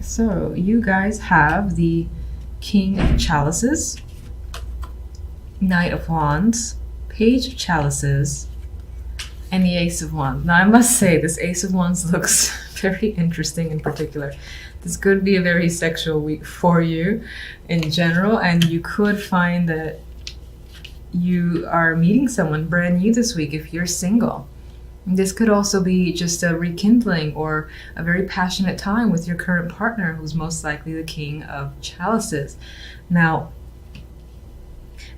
So you guys have the King of Chalices, Knight of Wands, Page of Chalices, and the Ace of Wands. Now I must say this Ace of Wands looks very interesting in particular. This could be a very sexual week for you in general, and you could find that you are meeting someone brand new this week if you're single. This could also be just a rekindling or a very passionate time with your current partner, who's most likely the King of Chalices. Now,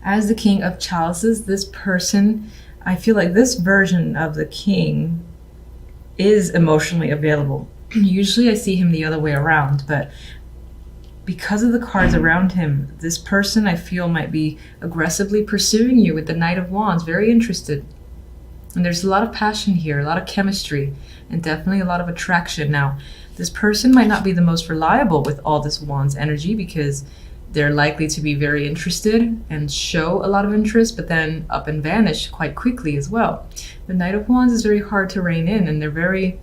as the King of Chalices, this person, I feel like this version of the king is emotionally available. Usually I see him the other way around, but because of the cards around him, this person I feel might be aggressively pursuing you with the Knight of Wands, very interested. And there's a lot of passion here, a lot of chemistry, and definitely a lot of attraction. Now, this person might not be the most reliable with all this Wands energy because they're likely to be very interested and show a lot of interest, but then up and vanish quite quickly as well. The Knight of Wands is very hard to rein in, and they're very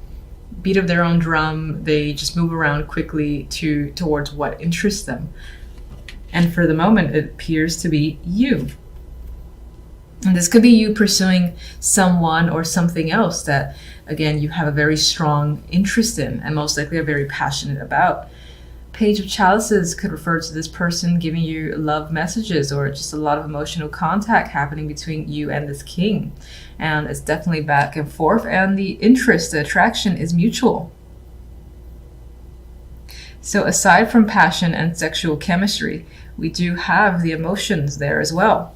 beat of their own drum. They just move around quickly towards what interests them. And for the moment, it appears to be you. And this could be you pursuing someone or something else that, again, you have a very strong interest in and most likely are very passionate about. Page of Chalices could refer to this person giving you love messages or just a lot of emotional contact happening between you and this king. And it's definitely back and forth, and the interest, the attraction is mutual. So aside from passion and sexual chemistry, we do have the emotions there as well.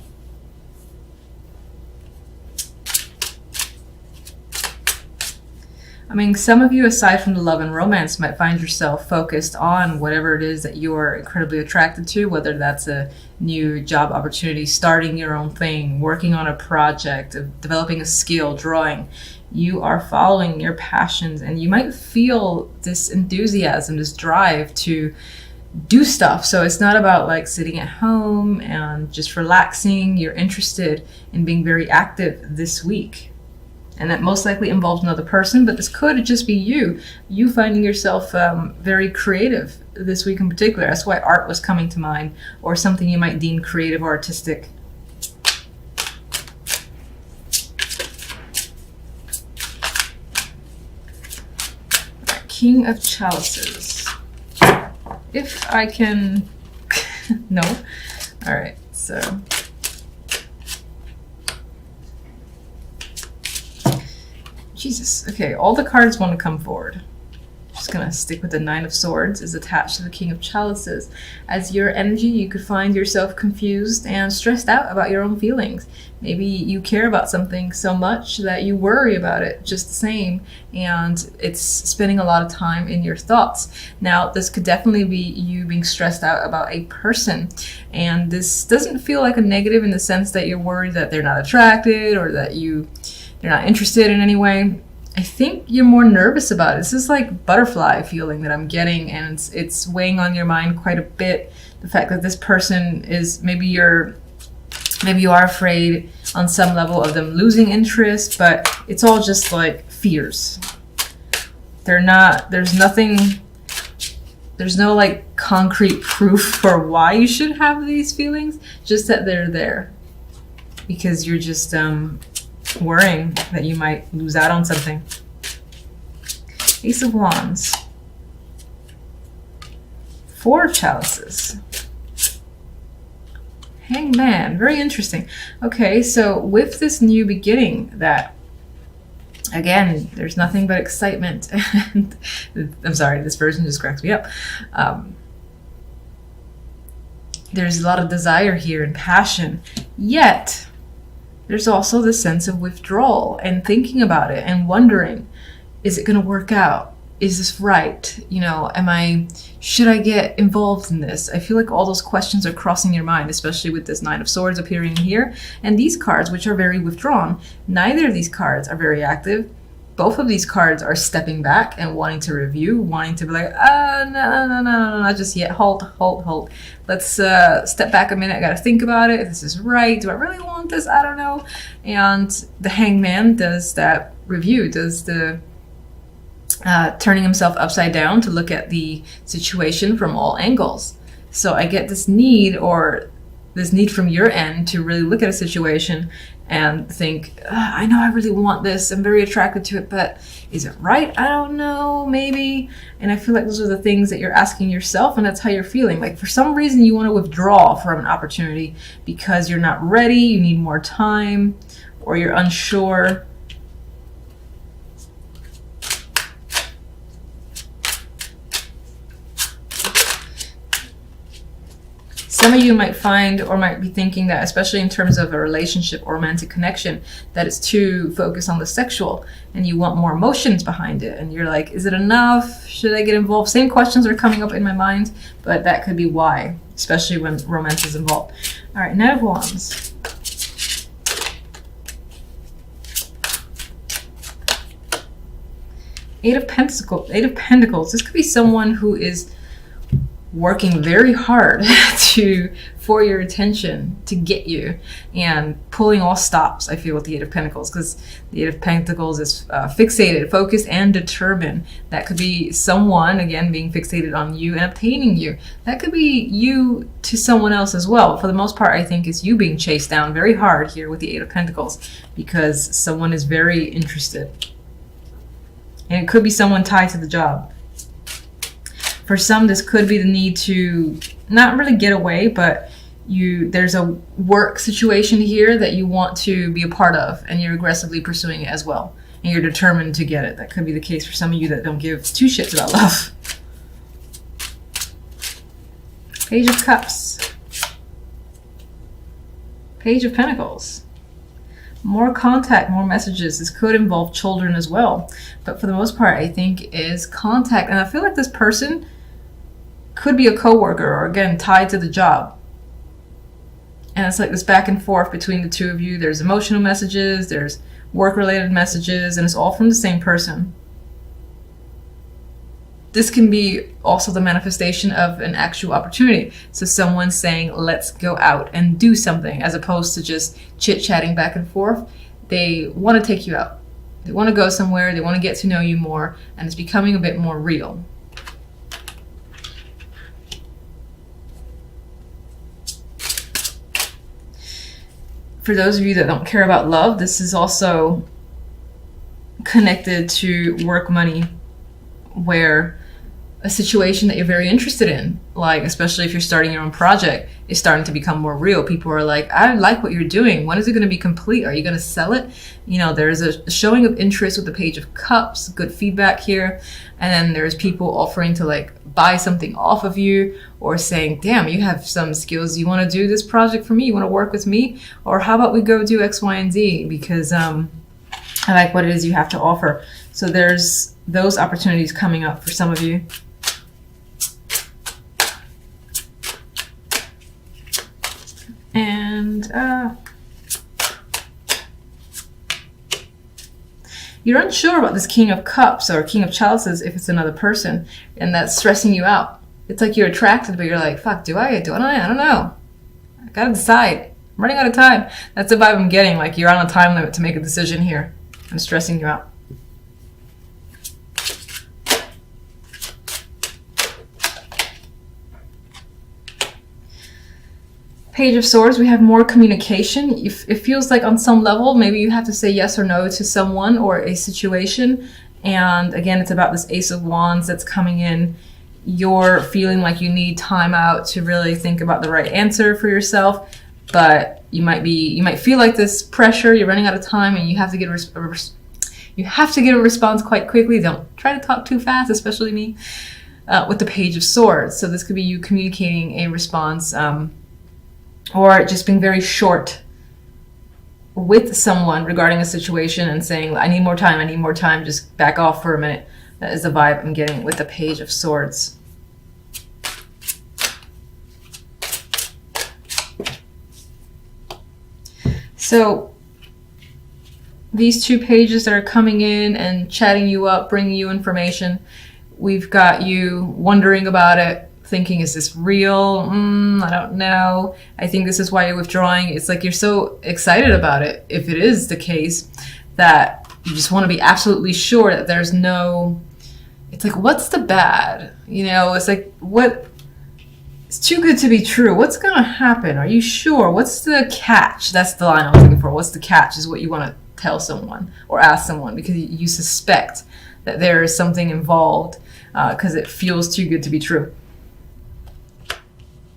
I mean, some of you, aside from the love and romance, might find yourself focused on whatever it is that you are incredibly attracted to, whether that's a new job opportunity, starting your own thing, working on a project, developing a skill, drawing. You are following your passions, and you might feel this enthusiasm, this drive to do stuff. So it's not about like sitting at home and just relaxing. You're interested in being very active this week. And that most likely involves another person, but this could just be you finding yourself very creative this week in particular. That's why art was coming to mind, or something you might deem creative or artistic. King of Chalices. If I can... No? Alright, so... Jesus. Okay, all the cards want to come forward. Just gonna stick with the Nine of Swords is attached to the King of Chalices. As your energy, you could find yourself confused and stressed out about your own feelings. Maybe you care about something so much that you worry about it just the same, and it's spending a lot of time in your thoughts. Now, this could definitely be you being stressed out about a person, and this doesn't feel like a negative in the sense that you're worried that they're not attracted or that they're not interested in any way. I think you're more nervous about it. This is like butterfly feeling that I'm getting, and it's weighing on your mind quite a bit. The fact that this person is, maybe you are afraid on some level of them losing interest, but it's all just like fears. There's no like concrete proof for why you should have these feelings, just that they're there. Because you're just worrying that you might lose out on something. Ace of Wands. Four of Chalices. Hangman. Very interesting. Okay, so with this new beginning that, again, there's nothing but excitement. And I'm sorry, this version just cracks me up. There's a lot of desire here and passion. Yet, there's also this sense of withdrawal and thinking about it and wondering, is it going to work out? Is this right? You know, should I get involved in this? I feel like all those questions are crossing your mind, especially with this Nine of Swords appearing here. And these cards, which are very withdrawn, neither of these cards are very active. Both of these cards are stepping back and wanting to review, wanting to be like, no, not just yet. Hold. Let's step back a minute. I gotta think about it. If this is right, do I really want this? I don't know. And the Hangman does that review, does the turning himself upside down to look at the situation from all angles. So I get this need, or this need from your end, to really look at a situation and think, I know I really want this, I'm very attracted to it, but is it right? I don't know, maybe. And I feel like those are the things that you're asking yourself, and that's how you're feeling. Like for some reason you want to withdraw from an opportunity because you're not ready, you need more time, or you're unsure. Some of you might find, or might be thinking that, especially in terms of a relationship or romantic connection, that it's too focused on the sexual and you want more emotions behind it. And you're like, is it enough? Should I get involved? Same questions are coming up in my mind, but that could be why, especially when romance is involved. All right, Knight of Wands. Eight of Pentacles. This could be someone who is working very hard for your attention, to get you, and pulling all stops, I feel, with the Eight of Pentacles, because the Eight of Pentacles is fixated, focused, and determined. That could be someone, again, being fixated on you and obtaining you. That could be you to someone else as well. For the most part, I think it's you being chased down very hard here with the Eight of Pentacles, because someone is very interested. And it could be someone tied to the job. For some, this could be the need to not really get away, but there's a work situation here that you want to be a part of, and you're aggressively pursuing it as well. And you're determined to get it. That could be the case for some of you that don't give two shits about love. Page of Cups. Page of Pentacles. More contact, more messages. This could involve children as well. But for the most part, I think is contact. And I feel like this person could be a coworker, or again, tied to the job. And it's like this back and forth between the two of you. There's emotional messages, there's work-related messages, and it's all from the same person. This can be also the manifestation of an actual opportunity. So someone saying, let's go out and do something, as opposed to just chit-chatting back and forth. They want to take you out. They want to go somewhere, they want to get to know you more, and it's becoming a bit more real. For those of you that don't care about love, this is also connected to work, money, where a situation that you're very interested in, like especially if you're starting your own project, is starting to become more real. People are like, I like what you're doing. When is it going to be complete? Are you going to sell it? You know, there's a showing of interest with the Page of Cups, good feedback here. And then there's people offering to like buy something off of you, or saying, damn, you have some skills. You want to do this project for me? You want to work with me? Or how about we go do X, Y, and Z? Because I like what it is you have to offer. So there's those opportunities coming up for some of you. And you're unsure about this King of Cups or King of Chalices if it's another person, and that's stressing you out. It's like you're attracted, but you're like, fuck, do I? I don't know. I gotta decide. I'm running out of time. That's the vibe I'm getting, like you're on a time limit to make a decision here. I'm stressing you out. Page of Swords, we have more communication. It feels like on some level, maybe you have to say yes or no to someone or a situation. And again, it's about this Ace of Wands that's coming in. You're feeling like you need time out to really think about the right answer for yourself. But you might feel like this pressure, you're running out of time, and you have to get a response quite quickly. Don't try to talk too fast, especially me, with the Page of Swords. So this could be you communicating a response, or just being very short with someone regarding a situation and saying, I need more time, just back off for a minute. That is the vibe I'm getting with the Page of Swords. So these two pages that are coming in and chatting you up, bringing you information, we've got you wondering about it, thinking, is this real? I don't know. I think this is why you're withdrawing. It's like you're so excited about it, if it is the case, that you just want to be absolutely sure that there's no it's like, what's the bad? You know, it's like, what? It's too good to be true. What's going to happen? Are you sure? What's the catch? That's the line I was looking for. What's the catch is what you want to tell someone or ask someone, because you suspect that there is something involved because it feels too good to be true.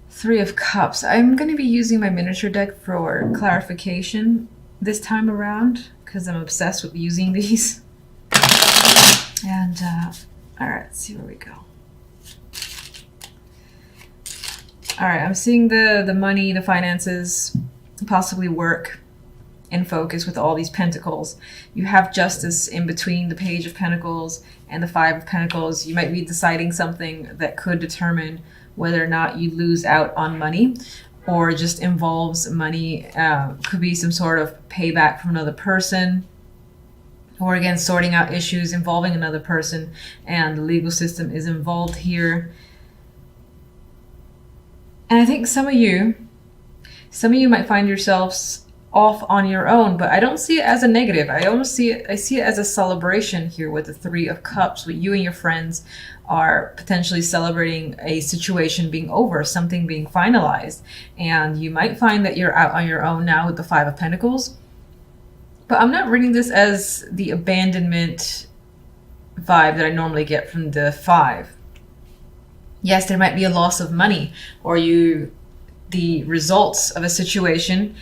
Three of Cups. I'm going to be using my miniature deck for clarification this time around because I'm obsessed with using these. And all right, let's see where we go. All right, I'm seeing the money, the finances, possibly work in focus with all these pentacles. You have Justice in between the Page of Pentacles and the Five of Pentacles. You might be deciding something that could determine whether or not you lose out on money or just involves money. Could be some sort of payback from another person, or again, sorting out issues involving another person, and the legal system is involved here. And I think some of you might find yourselves off on your own, but I don't see it as a negative. I see it as a celebration here with the Three of Cups, where you and your friends are potentially celebrating a situation being over, something being finalized. And you might find that you're out on your own now with the Five of Pentacles. But I'm not reading this as the abandonment vibe that I normally get from the Five. Yes, there might be a loss of money, or the results of a situation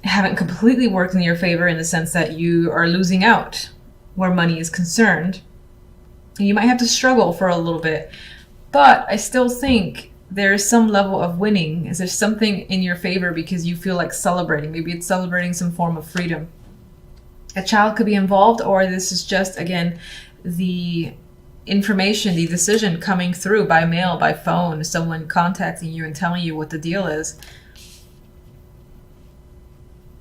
haven't completely worked in your favor in the sense that you are losing out where money is concerned. And you might have to struggle for a little bit, but I still think there is some level of winning. Is there something in your favor because you feel like celebrating? Maybe it's celebrating some form of freedom. A child could be involved, or this is just, again, the information, the decision coming through by mail, by phone, someone contacting you and telling you what the deal is.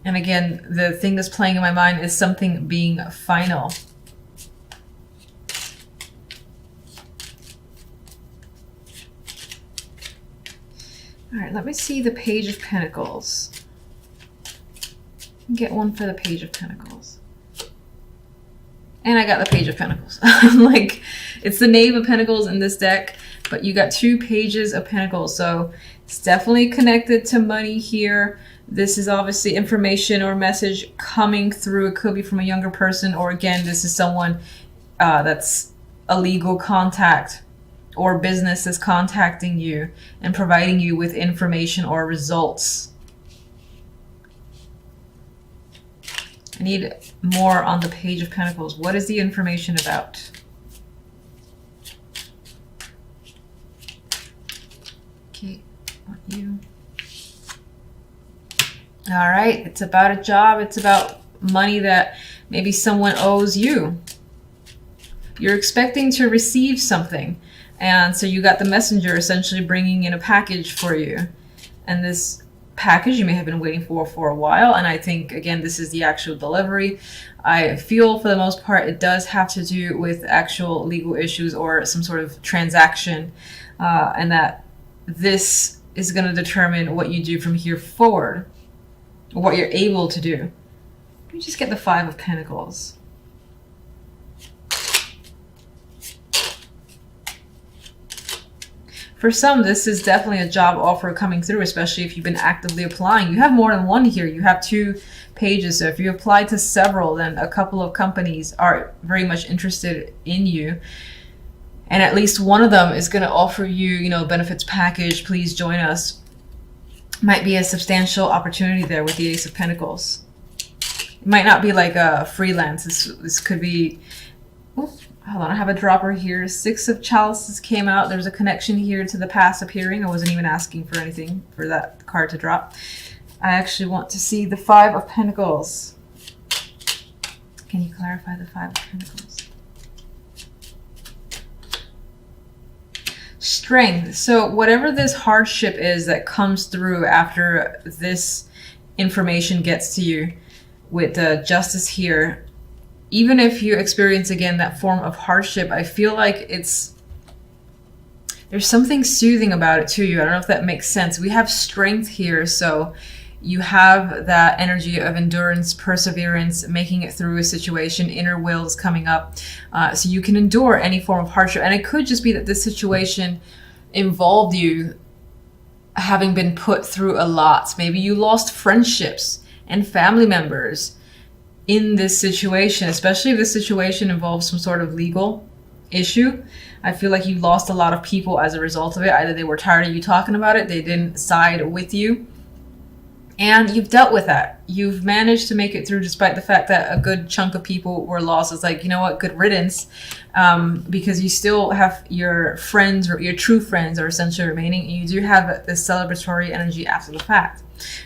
And again, the thing that's playing in my mind is something being final. All right, let me see the Page of Pentacles. Get one for the Page of Pentacles. And I got the Page of Pentacles. Like, it's the Knave of Pentacles in this deck, but you got two Pages of Pentacles. So it's definitely connected to money here. This is obviously information or message coming through. It could be from a younger person, or again, this is someone that's a legal contact, or business is contacting you and providing you with information or results. I need more on the Page of Pentacles. What is the information about? Okay, on you. All right, it's about a job. It's about money that maybe someone owes you. You're expecting to receive something. And so you got the messenger essentially bringing in a package for you. And this package you may have been waiting for a while. And I think, again, this is the actual delivery. I feel for the most part it does have to do with actual legal issues or some sort of transaction. And that this is going to determine what you do from here forward, or what you're able to do. Let me just get the Five of Pentacles. For some, this is definitely a job offer coming through, especially if you've been actively applying. You have more than one here. You have two pages. So if you apply to several, then a couple of companies are very much interested in you. And at least one of them is going to offer you, benefits package. Please join us. Might be a substantial opportunity there with the Ace of Pentacles. It might not be like a freelance. This could be... Hold on, I have a dropper here. Six of Chalices came out. There's a connection here to the past appearing. I wasn't even asking for anything for that card to drop. I actually want to see the Five of Pentacles. Can you clarify the Five of Pentacles? Strength. So whatever this hardship is that comes through after this information gets to you with the Justice here, even if you experience, again, that form of hardship, I feel like there's something soothing about it to you. I don't know if that makes sense. We have strength here, so You have that energy of endurance, perseverance, making it through a situation, inner will is coming up. So you can endure any form of hardship. And it could just be that this situation involved you having been put through a lot. Maybe you lost friendships and family members in this situation, especially if this situation involves some sort of legal issue. I feel like you lost a lot of people as a result of it. Either they were tired of you talking about it, they didn't side with you. And you've dealt with that. You've managed to make it through despite the fact that a good chunk of people were lost. It's like, you know what, good riddance, because you still have your friends, or your true friends are essentially remaining. And you do have this celebratory energy after the fact.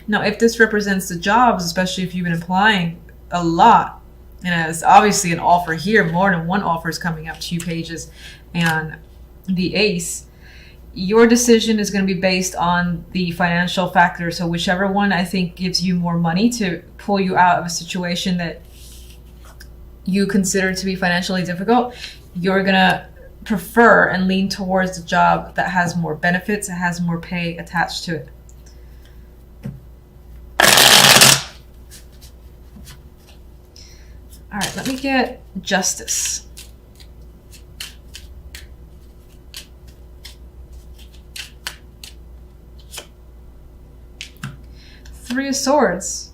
Now, if this represents the jobs, especially if you've been applying a lot, and as obviously an offer here, more than one offer is coming up, 2 pages and the ace, your decision is going to be based on the financial factor. So whichever one I think gives you more money to pull you out of a situation that you consider to be financially difficult, you're going to prefer and lean towards the job that has more benefits, that has more pay attached to it. All right, let me get justice. Three of Swords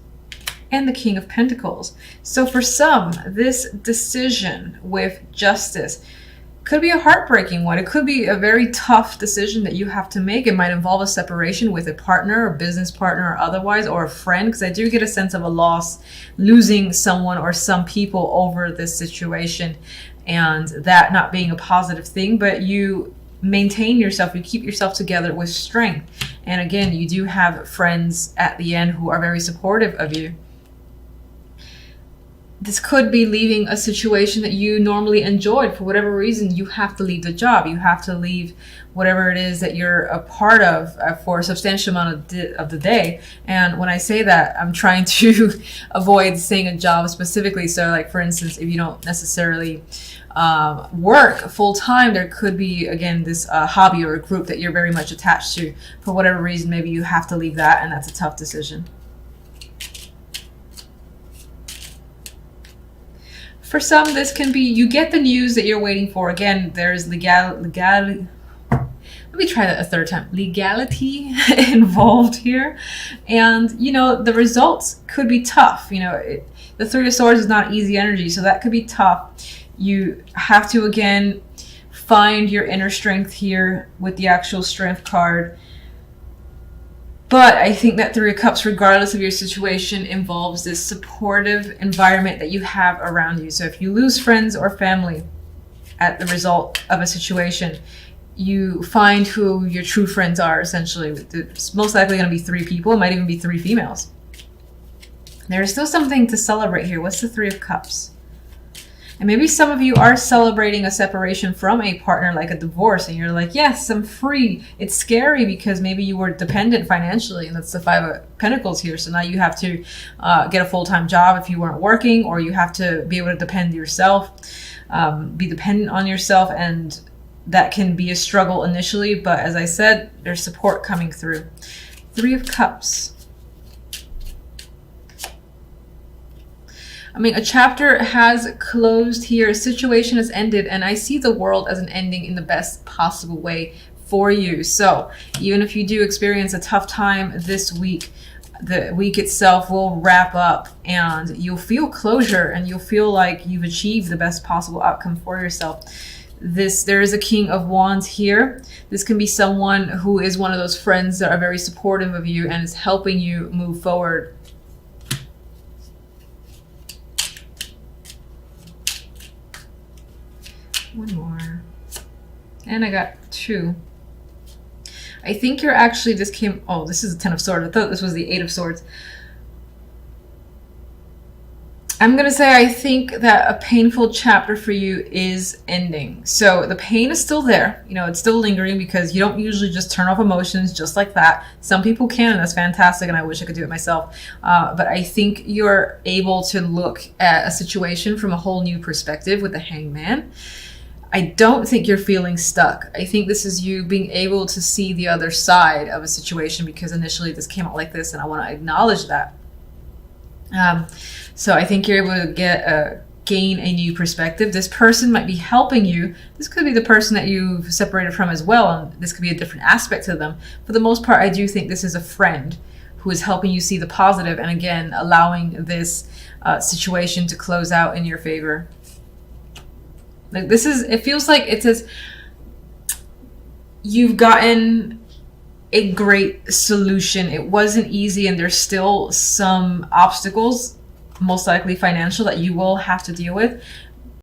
and the King of Pentacles. So for some, this decision with justice could be a heartbreaking one. It could be a very tough decision that you have to make. It might involve a separation with a partner, a business partner, or otherwise, or a friend, because I do get a sense of a loss, losing someone or some people over this situation, and that not being a positive thing. But you maintain yourself, you keep yourself together with strength. And again, you do have friends at the end who are very supportive of you. This could be leaving a situation that you normally enjoyed. For whatever reason, you have to leave the job. You have to leave whatever it is that you're a part of for a substantial amount of the day. And when I say that, I'm trying to avoid saying a job specifically. So like, for instance, if you don't necessarily work full-time, there could be, again, this hobby or a group that you're very much attached to. For whatever reason, maybe you have to leave that, and that's a tough decision. For some, this can be, you get the news that you're waiting for. Again, there's legality. Let me try that a third time. Legality involved here. And, you know, the results could be tough. You know, the Three of Swords is not easy energy, so that could be tough. You have to, again, find your inner strength here with the actual strength card. But I think that Three of Cups, regardless of your situation, involves this supportive environment that you have around you. So if you lose friends or family at the result of a situation, you find who your true friends are, essentially. It's most likely going to be 3 people. It might even be 3 females. There's still something to celebrate here. What's the Three of Cups? And maybe some of you are celebrating a separation from a partner, like a divorce, and you're like, yes, I'm free. It's scary because maybe you were dependent financially, and that's the Five of Pentacles here. So now you have to get a full-time job if you weren't working, or you have to be able to depend yourself, be dependent on yourself, and that can be a struggle initially. But as I said, there's support coming through. Three of Cups. I mean, a chapter has closed here, a situation has ended, and I see the world as an ending in the best possible way for you. So even if you do experience a tough time this week, the week itself will wrap up and you'll feel closure and you'll feel like you've achieved the best possible outcome for yourself. There is a King of Wands here. This can be someone who is one of those friends that are very supportive of you and is helping you move forward. One more. And I got 2. I think you're actually, this is a 10 of Swords. I thought this was the 8 of Swords. I'm going to say I think that a painful chapter for you is ending. So the pain is still there. You know, it's still lingering because you don't usually just turn off emotions just like that. Some people can, and that's fantastic, and I wish I could do it myself. But I think you're able to look at a situation from a whole new perspective with the Hangman. I don't think you're feeling stuck. I think this is you being able to see the other side of a situation, because initially this came out like this, and I want to acknowledge that. So I think you're able to gain a new perspective. This person might be helping you. This could be the person that you've separated from as well, and this could be a different aspect to them. For the most part, I do think this is a friend who is helping you see the positive, and again, allowing this situation to close out in your favor. Like this is, it feels like it says you've gotten a great solution. It wasn't easy, and there's still some obstacles, most likely financial, that you will have to deal with.